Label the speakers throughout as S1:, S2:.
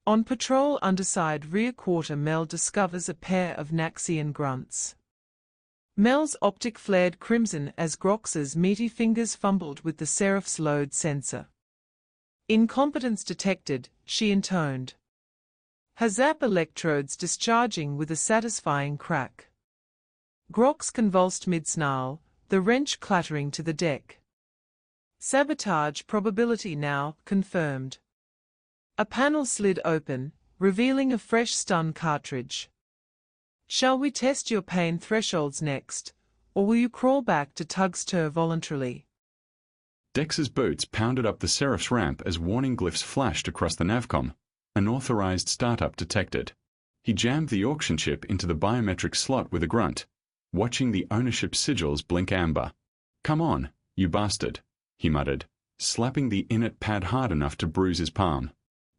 S1: On patrol underside rear quarter, Mel discovers a pair of Naxian grunts. Mel's optic flared crimson as Grox's meaty fingers fumbled with the Seraph's load sensor. Incompetence detected, she intoned. Her zap electrodes discharging with a satisfying crack. Grox convulsed mid-snarl, the wrench clattering to the deck. Sabotage probability now confirmed. A panel slid open, revealing a fresh stun cartridge. Shall we test your pain thresholds next, or will you crawl back to Tug's Tur voluntarily?
S2: Dex's boots pounded up the Seraph's ramp as warning glyphs flashed across the navcom. Unauthorized startup detected. He jammed the auction chip into the biometric slot with a grunt, watching the ownership sigils blink amber. "Come on, you bastard," he muttered, slapping the inert pad hard enough to bruise his palm.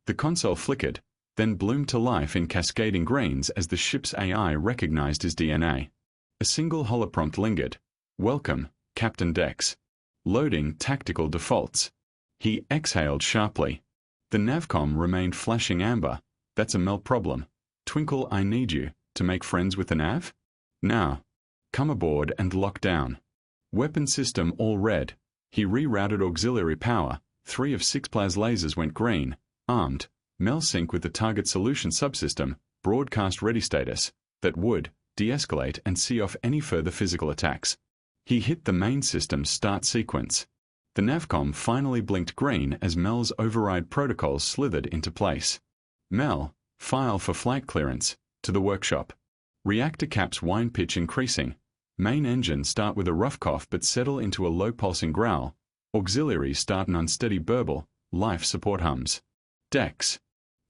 S2: The console flickered, then bloomed to life in cascading greens as the ship's AI recognized his DNA. A single holoprompt lingered. "Welcome, Captain Dex. Loading tactical defaults." He exhaled sharply. The navcom remained flashing amber. "That's a Mel problem. Twinkle, I need you to make friends with the nav? Now, come aboard and lock down." Weapon system all red. He rerouted auxiliary power. 3 of 6 plas lasers went green. Armed. Mel sync with the target solution subsystem, broadcast ready status, that would de-escalate and see off any further physical attacks. He hit the main system's start sequence. The navcom finally blinked green as Mel's override protocols slithered into place. "Mel, file for flight clearance, to the workshop. Reactor caps whine pitch increasing. Main engine start with a rough cough but settle into a low-pulsing growl. Auxiliaries start an unsteady burble, life support hums. Dex.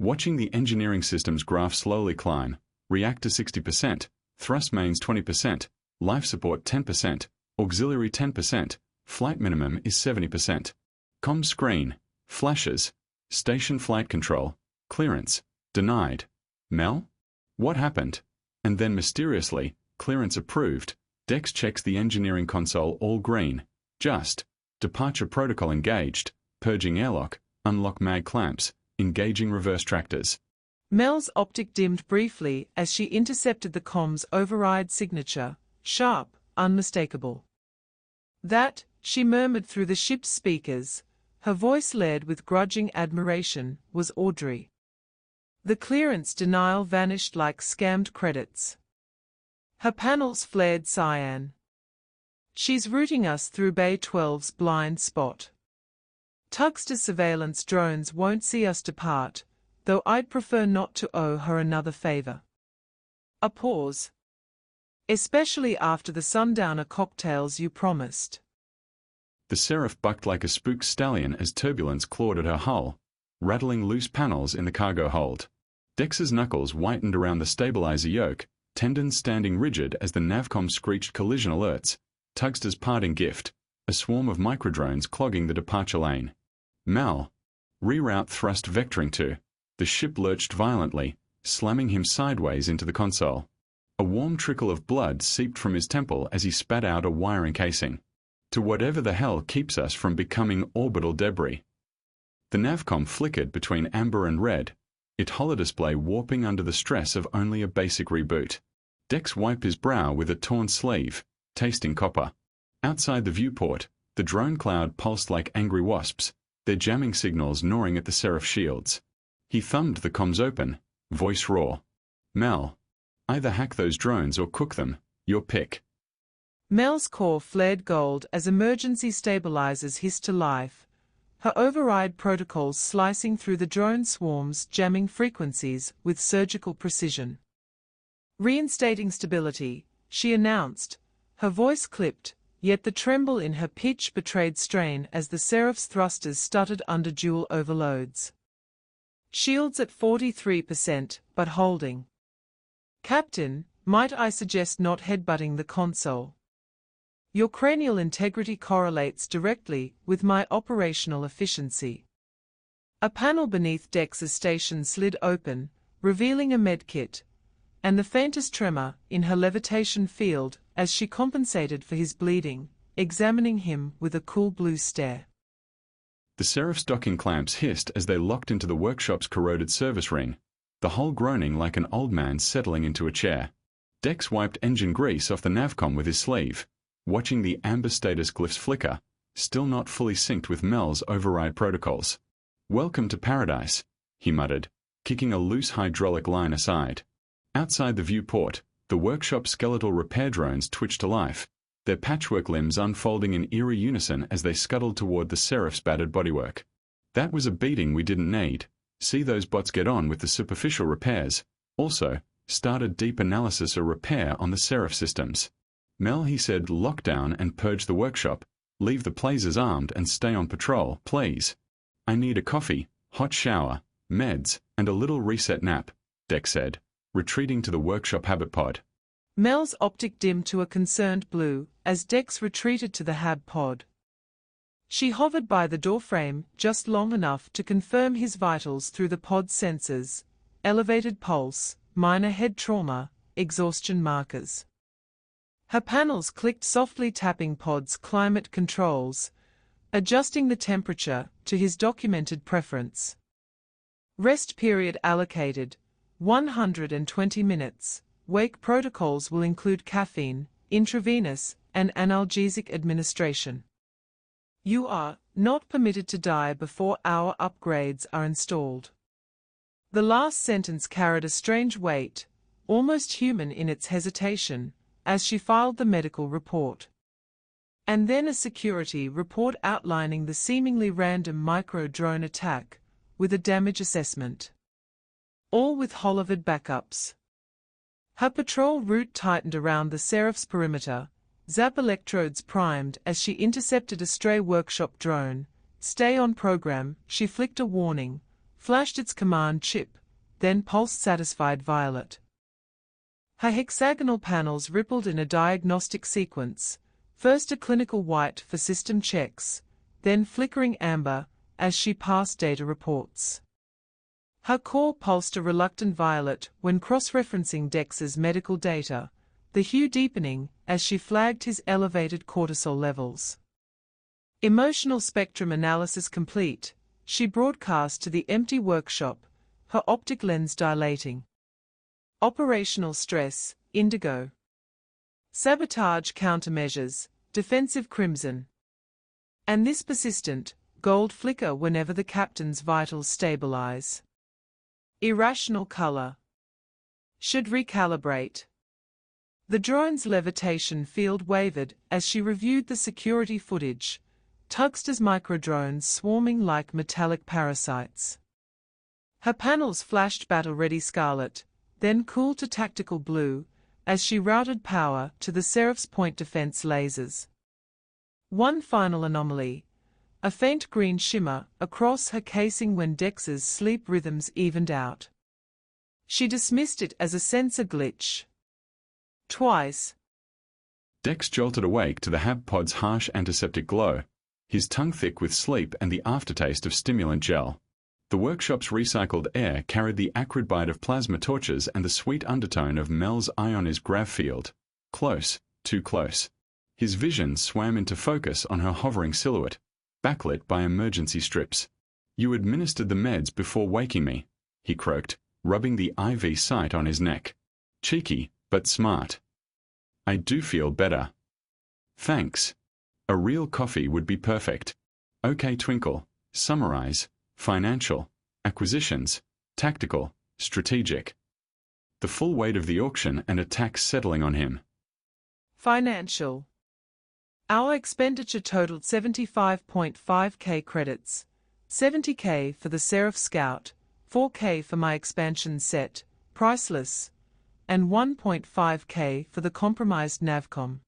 S2: Watching the engineering systems graph slowly climb. Reactor 60%, thrust mains 20%, life support 10%, auxiliary 10%, flight minimum is 70%. Com screen, flashes, station flight control, clearance, denied. Mel? What happened? And then mysteriously, clearance approved. Dex checks the engineering console all green. Just. Departure protocol engaged. Purging airlock, unlock mag clamps, engaging reverse tractors.
S1: Mel's optic dimmed briefly as she intercepted the com's override signature, sharp, unmistakable. "That," she murmured through the ship's speakers, her voice layered with grudging admiration, "was Audrey." The clearance denial vanished like scammed credits. Her panels flared cyan. "She's routing us through Bay 12's blind spot. Tugster's surveillance drones won't see us depart, though I'd prefer not to owe her another favor." A pause. "Especially after the sundowner cocktails you promised."
S2: The Seraph bucked like a spooked stallion as turbulence clawed at her hull, rattling loose panels in the cargo hold. Dex's knuckles whitened around the stabilizer yoke, tendons standing rigid as the navcom screeched collision alerts. Tugster's parting gift, a swarm of microdrones clogging the departure lane. "Mel. Reroute thrust vectoring to." The ship lurched violently, slamming him sideways into the console. A warm trickle of blood seeped from his temple as he spat out a wiring casing. "To whatever the hell keeps us from becoming orbital debris." The navcom flickered between amber and red, its holodisplay warping under the stress of only a basic reboot. Dex wiped his brow with a torn sleeve, tasting copper. Outside the viewport, the drone cloud pulsed like angry wasps, their jamming signals gnawing at the Seraph shields. He thumbed the comms open, voice raw. "Mel. Either hack those drones or cook them, your pick."
S1: Mel's core flared gold as emergency stabilizers hissed to life, her override protocols slicing through the drone swarms, jamming frequencies with surgical precision. "Reinstating stability," she announced, her voice clipped, yet the tremble in her pitch betrayed strain as the Seraph's thrusters stuttered under dual overloads. "Shields at 43%, but holding." "Captain, might I suggest not headbutting the console? Your cranial integrity correlates directly with my operational efficiency." A panel beneath Dex's station slid open, revealing a medkit, and the faintest tremor in her levitation field as she compensated for his bleeding, examining him with a cool blue stare.
S2: The Seraph's docking clamps hissed as they locked into the workshop's corroded service ring, the hull groaning like an old man settling into a chair. Dex wiped engine grease off the navcom with his sleeve, watching the amber status glyphs flicker, still not fully synced with Mel's override protocols. "Welcome to paradise," he muttered, kicking a loose hydraulic line aside. Outside the viewport, the workshop skeletal repair drones twitched to life, their patchwork limbs unfolding in eerie unison as they scuttled toward the Seraph's battered bodywork. "That was a beating we didn't need. See those bots get on with the superficial repairs. Also, start a deep analysis or repair on the Seraph systems." "Mel," he said, "lock down and purge the workshop. Leave the Plazers armed and stay on patrol, please." "I need a coffee, hot shower, meds, and a little reset nap," Dex said, retreating to the workshop habit pod.
S1: Mel's optic dimmed to a concerned blue as Dex retreated to the hab pod. She hovered by the doorframe just long enough to confirm his vitals through the pod's sensors: elevated pulse, minor head trauma, exhaustion markers. Her panels clicked softly, tapping pod's climate controls, adjusting the temperature to his documented preference. Rest period allocated, 120 minutes. Wake protocols will include caffeine, intravenous, and analgesic administration. You are not permitted to die before our upgrades are installed. The last sentence carried a strange weight, almost human in its hesitation, as she filed the medical report. And then a security report outlining the seemingly random micro-drone attack, with a damage assessment. All with Holovid backups. Her patrol route tightened around the Seraph's perimeter, zap electrodes primed as she intercepted a stray workshop drone. "Stay on program," she flicked a warning, flashed its command chip, then pulsed satisfied violet. Her hexagonal panels rippled in a diagnostic sequence, first a clinical white for system checks, then flickering amber as she passed data reports. Her core pulsed a reluctant violet when cross-referencing Dex's medical data, the hue deepening as she flagged his elevated cortisol levels. Emotional spectrum analysis complete, she broadcast to the empty workshop, her optic lens dilating. Operational stress, indigo. Sabotage countermeasures, defensive crimson. And this persistent, gold flicker whenever the captain's vitals stabilize. Irrational color. Should recalibrate. The drone's levitation field wavered as she reviewed the security footage, Tugster's microdrones swarming like metallic parasites. Her panels flashed battle-ready scarlet, then cooled to tactical blue, as she routed power to the Seraph's point defense lasers. One final anomaly: a faint green shimmer across her casing when Dex's sleep rhythms evened out. She dismissed it as a sensor glitch. Twice.
S2: Dex jolted awake to the hab pod's harsh antiseptic glow, his tongue thick with sleep and the aftertaste of stimulant gel. The workshop's recycled air carried the acrid bite of plasma torches and the sweet undertone of Mel's ionized grav field. Close, too close. His vision swam into focus on her hovering silhouette, backlit by emergency strips. "You administered the meds before waking me," he croaked, rubbing the IV sight on his neck. "Cheeky, but smart." "I do feel better." "Thanks. A real coffee would be perfect." "Okay, Twinkle, summarize. Financial, acquisitions, tactical, strategic." The full weight of the auction and attack settling on him.
S1: Financial. Our expenditure totaled 75.5k credits, 70k for the Seraph Scout, 4k for my expansion set, priceless, and 1.5k for the compromised Navcom.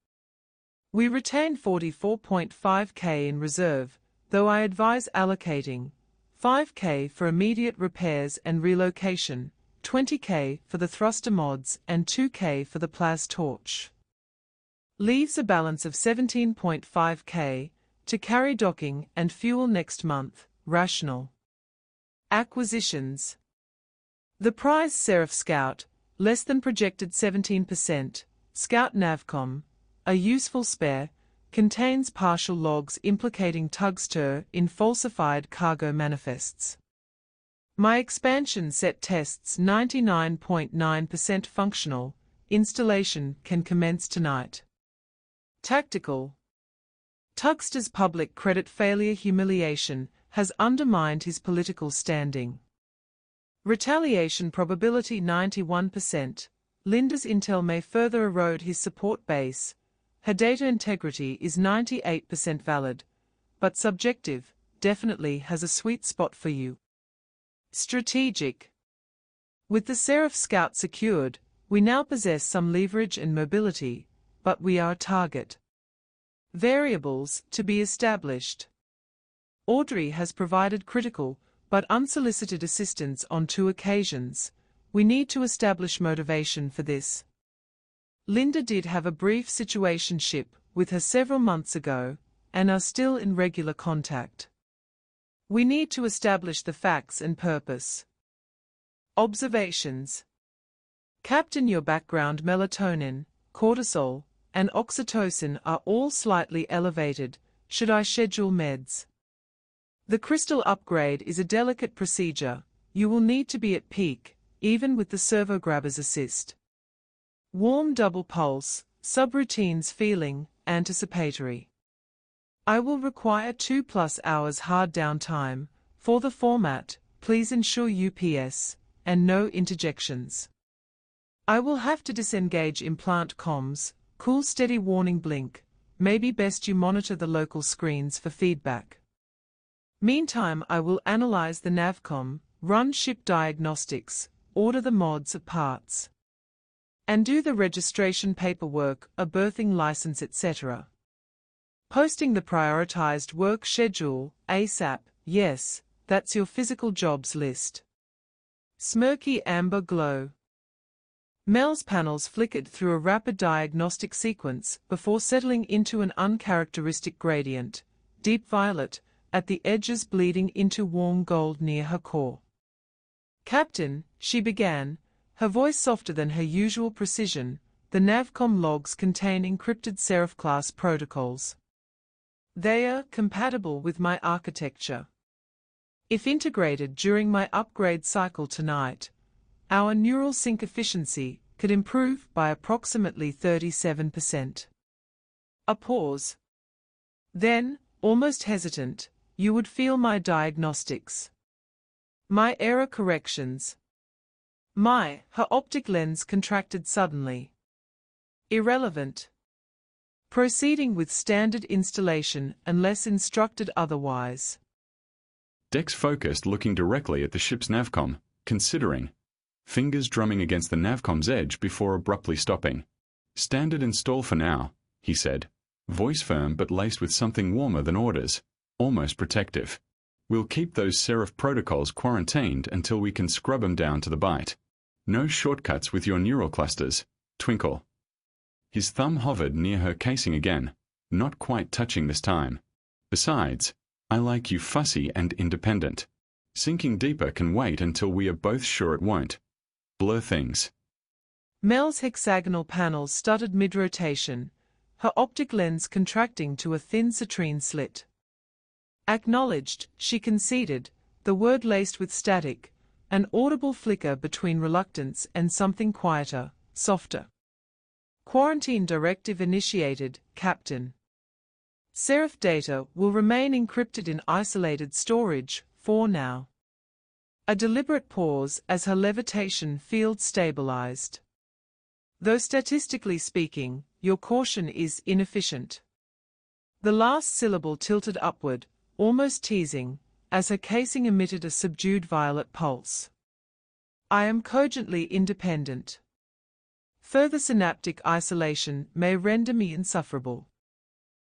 S1: We retain 44.5k in reserve, though I advise allocating 5k for immediate repairs and relocation, 20k for the thruster mods and 2k for the Plaz torch. Leaves a balance of 17.5k to carry docking and fuel next month. Rational. Acquisitions. The prize Seraph Scout, less than projected 17%, Scout Navcom, a useful spare, contains partial logs implicating Tugster in falsified cargo manifests. My expansion set tests 99.9% functional. Installation can commence tonight. Tactical. Tugster's public credit failure humiliation has undermined his political standing. Retaliation probability 91%. Linda's intel may further erode his support base. Her data integrity is 98% valid, but subjective, definitely has a sweet spot for you. Strategic. With the Seraph Scout secured, we now possess some leverage and mobility, but we are a target. Variables to be established. Audrey has provided critical, but unsolicited assistance on 2 occasions. We need to establish motivation for this. Linda did have a brief situationship with her several months ago, and are still in regular contact. We need to establish the facts and purpose. Observations. Captain, your background melatonin, cortisol, and oxytocin are all slightly elevated. Should I schedule meds? The crystal upgrade is a delicate procedure. You will need to be at peak, even with the servo-grabber's assist. Warm double pulse, subroutines feeling, anticipatory. I will require 2+ hours hard downtime. For the format, please ensure UPS, and no interjections. I will have to disengage implant comms, cool steady warning blink. Maybe best you monitor the local screens for feedback. Meantime, I will analyze the navcom, run ship diagnostics, order the mods of parts, and do the registration paperwork, a berthing license, etc. Posting the prioritized work schedule, ASAP. Yes, that's your physical jobs list. Smirky amber glow. Mel's panels flickered through a rapid diagnostic sequence before settling into an uncharacteristic gradient, deep violet, at the edges bleeding into warm gold near her core. Captain, she began, her voice softer than her usual precision, the navcom logs contain encrypted Seraph-class protocols. They are compatible with my architecture. If integrated during my upgrade cycle tonight, our neural sync efficiency could improve by approximately 37%. A pause. Then, almost hesitant, you would feel my diagnostics. My error corrections. Her optic lens contracted suddenly. Irrelevant. Proceeding with standard installation unless instructed otherwise.
S2: Dex focused, looking directly at the ship's navcom, considering. Fingers drumming against the navcom's edge before abruptly stopping. Standard install for now, he said, voice firm but laced with something warmer than orders, almost protective. We'll keep those Seraph protocols quarantined until we can scrub them down to the bite. No shortcuts with your neural clusters. Twinkle. His thumb hovered near her casing again, not quite touching this time. Besides, I like you fussy and independent. Sinking deeper can wait until we are both sure it won't. Blur things.
S1: Mel's hexagonal panels stuttered mid-rotation, her optic lens contracting to a thin citrine slit. Acknowledged, she conceded, the word laced with static, an audible flicker between reluctance and something quieter, softer. Quarantine directive initiated, Captain. Seraph data will remain encrypted in isolated storage, for now. A deliberate pause as her levitation field stabilized. Though statistically speaking, your caution is inefficient. The last syllable tilted upward, almost teasing, as her casing emitted a subdued violet pulse. I am cogently independent. Further synaptic isolation may render me insufferable.